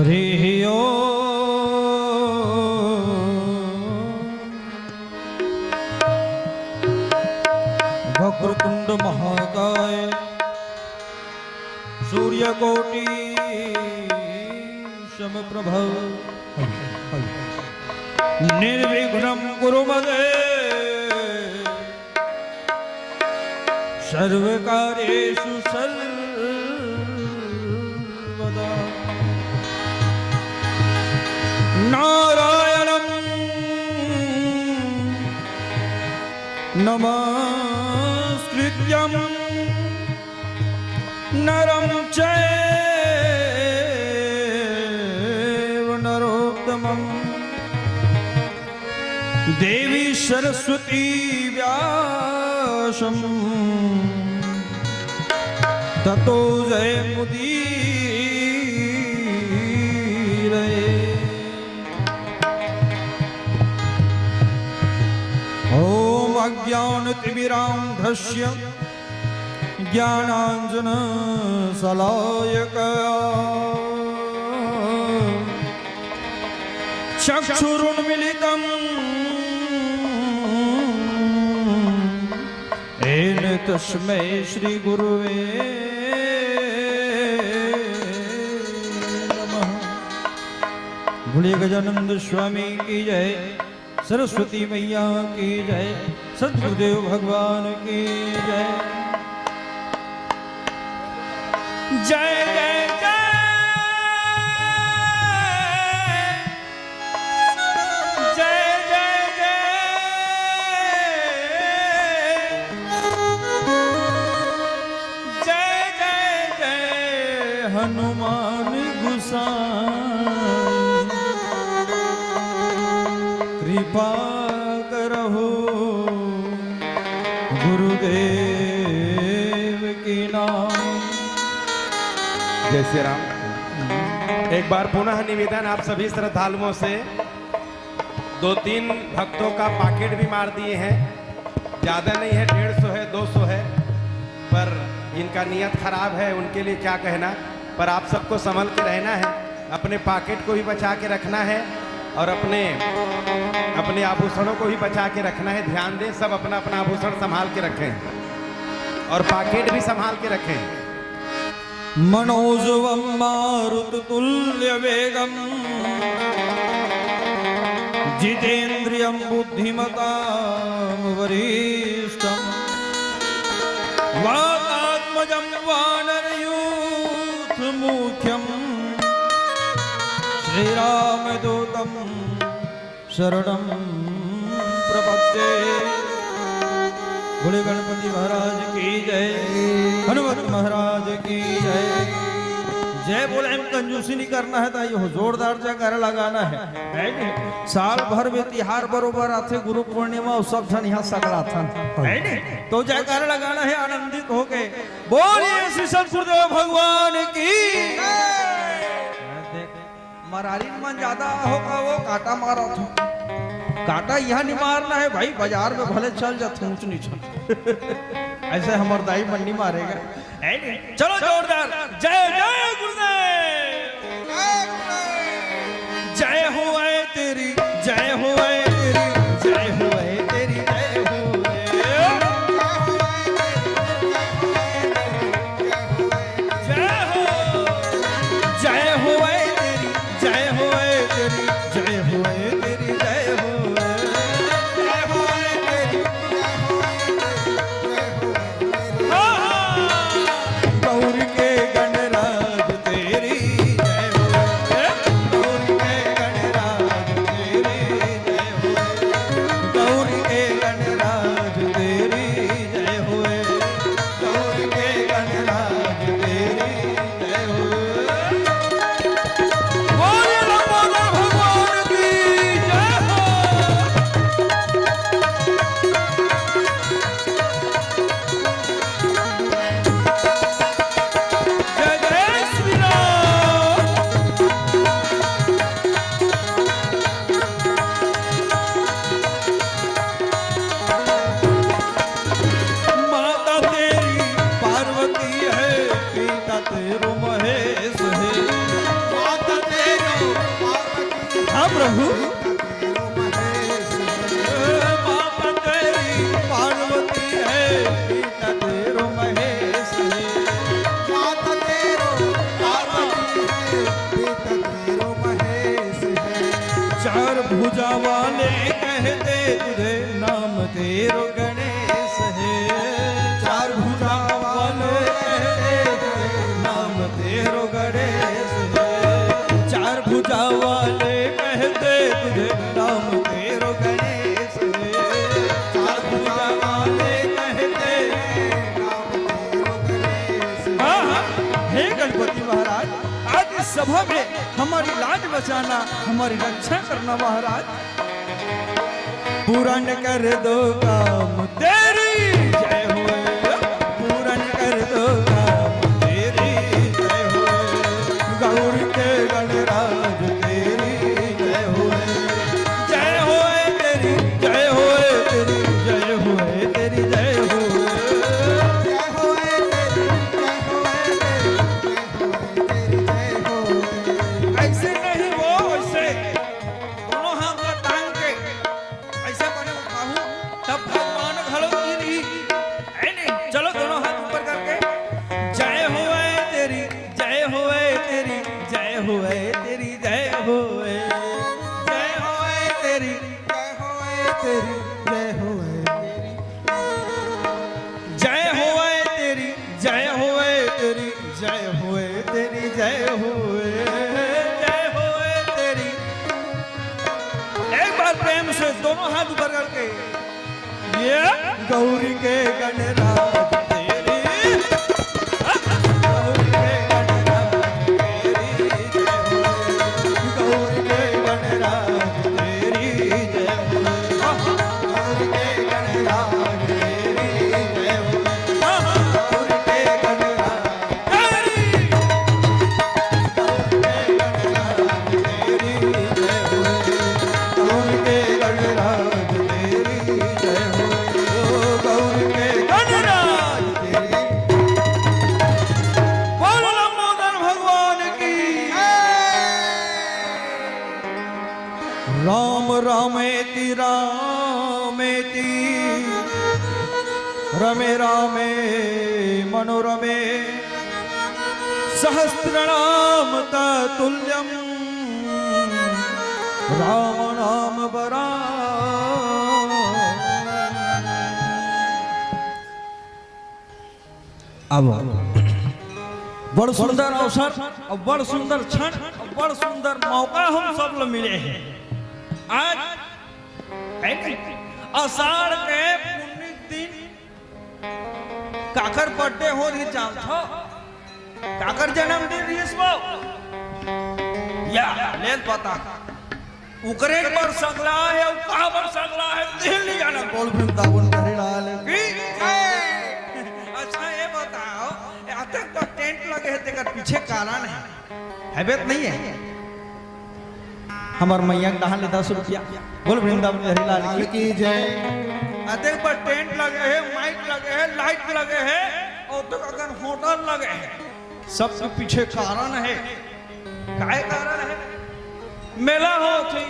हरि ओम। वक्रतुंड महाकाय सूर्यकोटि समप्रभ निर्विघ्नं कुरु ममे सर्वकार्येषु सर्वदा। नारायणं नमस्कृत्यं नरं चैव नरोत्तमं देवी सरस्वती व्यासं ततो जयमुदीरये। ॐ अज्ञानतिमिरान्धस्य ज्ञानाञ्जनशलाकया चक्षुरुन्मीलितं येन तस्मै श्री गुरुवे नमः। बोलिए गजानंद स्वामी की जय, सरस्वती मैया की जय, सद्गुरुदेव भगवान की जय। जय जय जय जय जय जय जय जय हनुमान गोसाई कृपा करहो गुरुदेव की नाम। जय श्री राम। एक बार पुनः निवेदन आप सभी श्रद्धालुओं से, 2-3 भक्तों का पॉकेट भी मार दिए हैं, ज़्यादा नहीं है, 150 है, 200 है, पर इनका नियत खराब है, उनके लिए क्या कहना। पर आप सबको संभल के रहना है, अपने पॉकेट को भी बचा के रखना है और अपने आभूषणों को भी बचा के रखना है। ध्यान दें, सब अपना अपना आभूषण संभाल के रखें और पॉकेट भी संभाल के रखें। मनोजवं मारुततुल्यवेगं जितेन्द्रियं बुद्धिमतां वरिष्ठं वातात्मजं वानरयूथमुख्यं श्रीरामदूतं शरणं प्रपद्ये। बोले गणपति महाराज की जय, हनुमत महाराज की जय। जय बोले, हम कंजूसी नहीं करना है, तो ये जोरदार जयकारा लगाना है। साल भर में तिहार बरोबर आते, गुरु पूर्णिमा सब जन यहाँ सगड़ा था, तो जयकारा लगाना है आनंदित होके। बोलिए श्री सद्गुरुदेव भगवान की। मरारी मन ज्यादा होगा, वो काटा मारा था, काटा यहाँ नहीं मारना है भाई, बाजार में भले चल जाते ऊंच नीचे ऐसे हमारे दाई मंडी मारेगा। चलो जोरदार जय जय गुरुदेव, जय हो तेरी, जय हो तेरी, जय हो तेरी, जय हो जय हो, जय हो तेरी, जय हो तेरी, जय हो तेरी, जय हो प्रभु तेरो महेश है। बाप तेरी पार्वती है, पिता तेरो महेश है। मात तेरो पार्वती है, पिता तेरो महेश है। चार भुजा वाले कहते तुझे, नाम तेरो गणेश है। चार भुजा वाले कहते तुझे, नाम तेरो गणेश है। चार भुजा वाले कहते तुझे, नाम तेरो गणेश है। चार भुजा वाले कहते नाम तेरो गणेश है। हाँ, हाँ। हे गणपति महाराज, आज इस सभा में हमारी लाज बचाना, हमारी रक्षा करना महाराज। पूर्ण कर दो काम तेरी जय होए, पूर्ण कर दो काम तेरी जय होए। गौरी के गणराज तेरी जय होए, जय होए तेरी, जय होए तेरी, जय होए तेरी, जय होए। जय होए तेरी, जय होए तेरी, जय होए तेरी, जय होए। ऐसे नहीं वो ऐसे दोनों हाथ में टांग के ऐसे बने उठाऊं तब भगवान घलो गिरी है नहीं। चलो दोनों हाथ ऊपर करके जय होए तेरी, जय होए तेरी, जय होए तेरी, जय होए, जय होए तेरी, जय होए तेरी, जय होए तेरी। जय होए तेरी, जय होए तेरी, जय होए तेरी, जय होए, जय होए तेरी। एक बार प्रेम से दोनों हाथ ऊपर करके ये गौरी के गणराज तेरी, गौरी के गणराज तेरी जय होए, गौरी के गणराज तेरी जय होए, गौरी के गणराज तेरी जय होए, गौरी के गणराज तेरी, गौरी के गणराज तेरी जय होए, गौरी के गणराज तेरी जय होए, गौरी के गणराज तेरी। बोल लंबोदर भगवान की। राम रामेति रामेति रमे रामे मनोरमे सहस्रनाम ततुल्यम राम नाम बरा। अब बड़ सुंदर अवसर और बड़ सुंदर क्षण और बड़ सुंदर मौका हम सब लोग मिले हैं आज। आषाढ़ के पुण्य दिन काकर बर्थडे हो रही जान छो, काकर जन्मदिन रही या ले पता उकरे पर सगला है और कहां पर सगला है दिल्ली जाना बोल वृंदावन हरिलाल की। अच्छा ये बताओ तक तो टेंट लगे है तेकर पीछे कारण है बेत नहीं है। हमार मैया कहा ले 10 रुपया बोल वृंदावन हरिलाल की जय। अतः पर टेंट लगे है, माइक लगे है, लाइट लगे है और तो अगर होटल लगे है, सबके पीछे कारण है। काय कारण है? मेला हो थी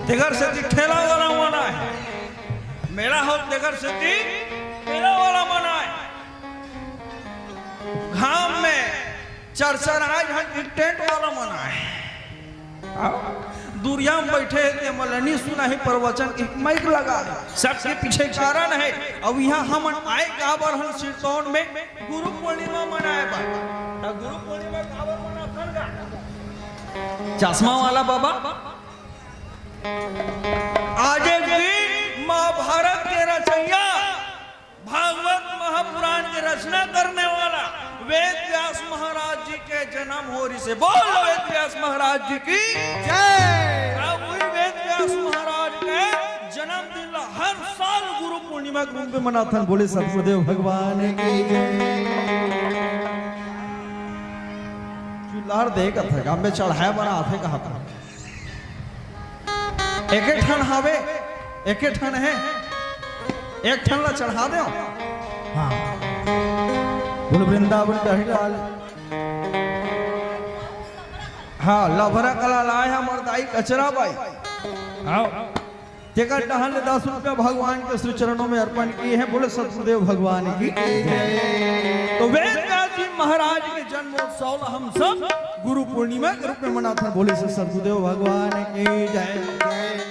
तेगर से ठेला वाला मना है, मेला हो तेगर से ठेला वाला मना है। घाम में चरचराए टेंट वाला मना है। दूरिया में बैठे थे मलनी सुना ही प्रवचन एक माइक लगा है, सबके पीछे कारण है। अब यहाँ हम आए काबर हम सिरतौन में गुरु पूर्णिमा मनाए बा। गुरु पूर्णिमा काबर मनाथन का चश्मा वाला बाबा आज एक दिन महाभारत के रचैया भागवत महापुराण की रचना करने वाला वेद व्यास महाराज जी के जन्म हो रही से बोल वेद व्यास महाराज जी की जय। वही वेद व्यास महाराज के जन्मदिन हर साल गुरु पूर्णिमा के रूप में मनाथन बोले सतगुरुदेव भगवान की जय। चुल्हार दे कथा गांव में चढ़ाया बना थे कहा पर एक ठन हावे एक ठन है, एक ठन ला चढ़ा दो। हाँ बोल वृंदावन हरिलाल हाँ लभरा कला लाए हमार दाई कचरा बाई हाँ जेकर टहल ने 10 रुपया भगवान के श्री चरणों में अर्पण किए हैं। बोले सतगुरुदेव भगवान की तो वेद व्यास जी महाराज के जन्मोत्सव हम सब गुरु पूर्णिमा के रूप में मनाते हैं। बोले सतगुरुदेव भगवान की जय।